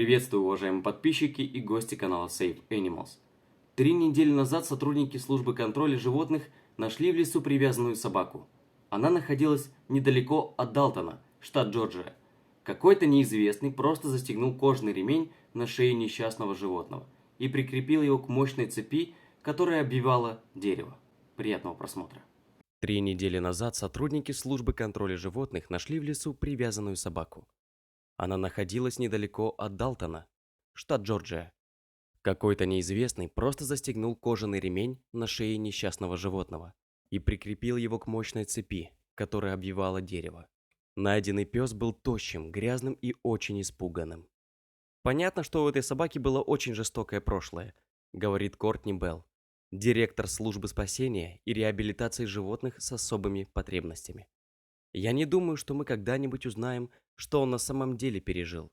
Приветствую, уважаемые подписчики и гости канала Save Animals. 3 недели назад сотрудники службы контроля животных нашли в лесу привязанную собаку. Она находилась недалеко от Далтона, штат Джорджия. Какой-то неизвестный просто застегнул кожаный ремень на шее несчастного животного и прикрепил его к мощной цепи, которая обвивала дерево. Приятного просмотра. 3 недели назад сотрудники службы контроля животных нашли в лесу привязанную собаку. Она находилась недалеко от Далтона, штат Джорджия. Какой-то неизвестный просто застегнул кожаный ремень на шее несчастного животного и прикрепил его к мощной цепи, которая обвивала дерево. Найденный пес был тощим, грязным и очень испуганным. «Понятно, что у этой собаки было очень жестокое прошлое», — говорит Кортни Белл, директор службы спасения и реабилитации животных с особыми потребностями. «Я не думаю, что мы когда-нибудь узнаем, что он на самом деле пережил.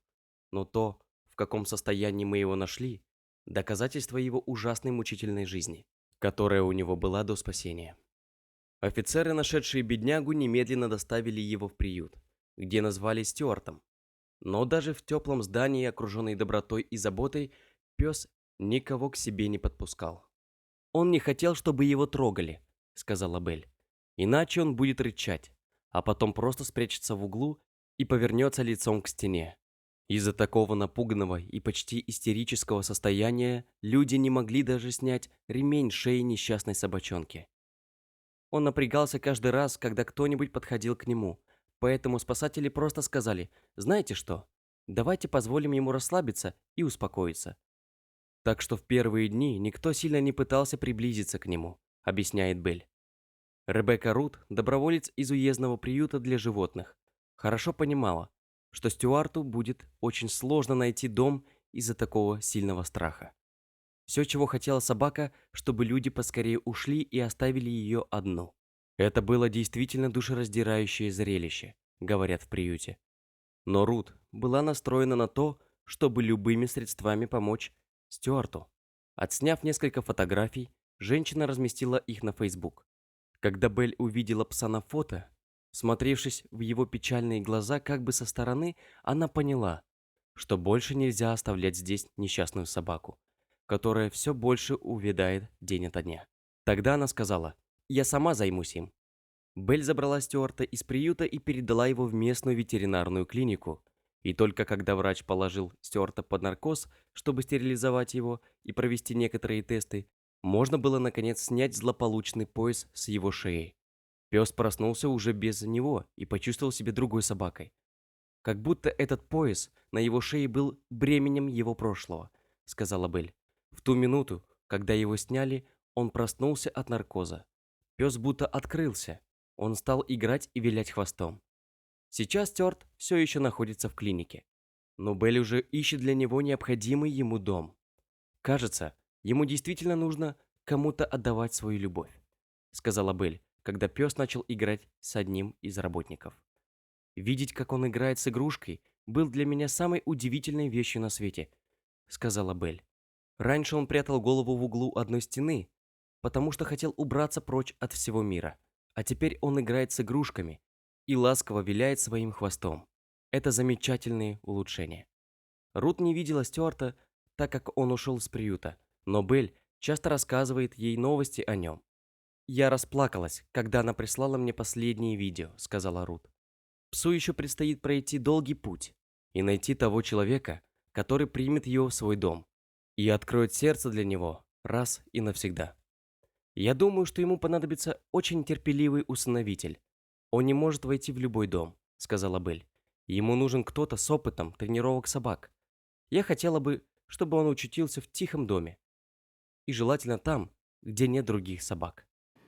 Но то, в каком состоянии мы его нашли, доказательство его ужасной мучительной жизни, которая у него была до спасения». Офицеры, нашедшие беднягу, немедленно доставили его в приют, где назвали Стюартом. Но даже в теплом здании, окруженный добротой и заботой, пес никого к себе не подпускал. «Он не хотел, чтобы его трогали», — сказала Белль. «Иначе он будет рычать, а потом просто спрячется в углу и повернется лицом к стене». Из-за такого напуганного и почти истерического состояния люди не могли даже снять ремень с шеи несчастной собачонки. Он напрягался каждый раз, когда кто-нибудь подходил к нему, поэтому спасатели просто сказали: «Знаете что? Давайте позволим ему расслабиться и успокоиться». Так что в первые дни никто сильно не пытался приблизиться к нему, объясняет Белль. Ребекка Рут, доброволец из уездного приюта для животных, хорошо понимала, что Стюарту будет очень сложно найти дом из-за такого сильного страха. Все, чего хотела собака, чтобы люди поскорее ушли и оставили ее одну. Это было действительно душераздирающее зрелище, говорят в приюте. Но Рут была настроена на то, чтобы любыми средствами помочь Стюарту. Отсняв несколько фотографий, женщина разместила их на Facebook. Когда Белль увидела пса на фото, смотревшись в его печальные глаза как бы со стороны, она поняла, что больше нельзя оставлять здесь несчастную собаку, которая все больше увядает день ото дня. Тогда она сказала: «Я сама займусь им». Белль забрала Стюарта из приюта и передала его в местную ветеринарную клинику. И только когда врач положил Стюарта под наркоз, чтобы стерилизовать его и провести некоторые тесты, можно было наконец снять злополучный пояс с его шеи. Пес проснулся уже без него и почувствовал себя другой собакой. «Как будто этот пояс на его шее был бременем его прошлого», — сказала Белль. В ту минуту, когда его сняли, он проснулся от наркоза. Пес будто открылся. Он стал играть и вилять хвостом. Сейчас Стюарт все еще находится в клинике, но Белль уже ищет для него необходимый ему дом. Кажется, ему действительно нужно кому-то отдавать свою любовь, сказала Белль, когда пес начал играть с одним из работников. Видеть, как он играет с игрушкой, был для меня самой удивительной вещью на свете, сказала Белль. Раньше он прятал голову в углу одной стены, потому что хотел убраться прочь от всего мира. А теперь он играет с игрушками и ласково виляет своим хвостом. Это замечательные улучшения. Рут не видела Стюарта, так как он ушел с приюта, но Белль часто рассказывает ей новости о нем. «Я расплакалась, когда она прислала мне последние видео», — сказала Рут. «Псу еще предстоит пройти долгий путь и найти того человека, который примет его в свой дом и откроет сердце для него раз и навсегда. Я думаю, что ему понадобится очень терпеливый усыновитель. Он не может войти в любой дом», — сказала Белль. «Ему нужен кто-то с опытом тренировок собак. Я хотела бы, чтобы он очутился в тихом доме. И желательно там, где нет других собак».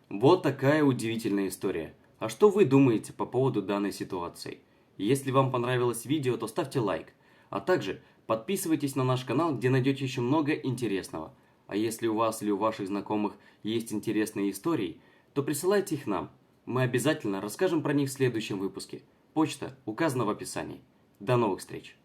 Вот такая удивительная история. А что вы думаете по поводу данной ситуации? Если вам понравилось видео, то ставьте лайк. А также подписывайтесь на наш канал, где найдете еще много интересного. А если у вас или у ваших знакомых есть интересные истории, то присылайте их нам. Мы обязательно расскажем про них в следующем выпуске. Почта указана в описании. До новых встреч!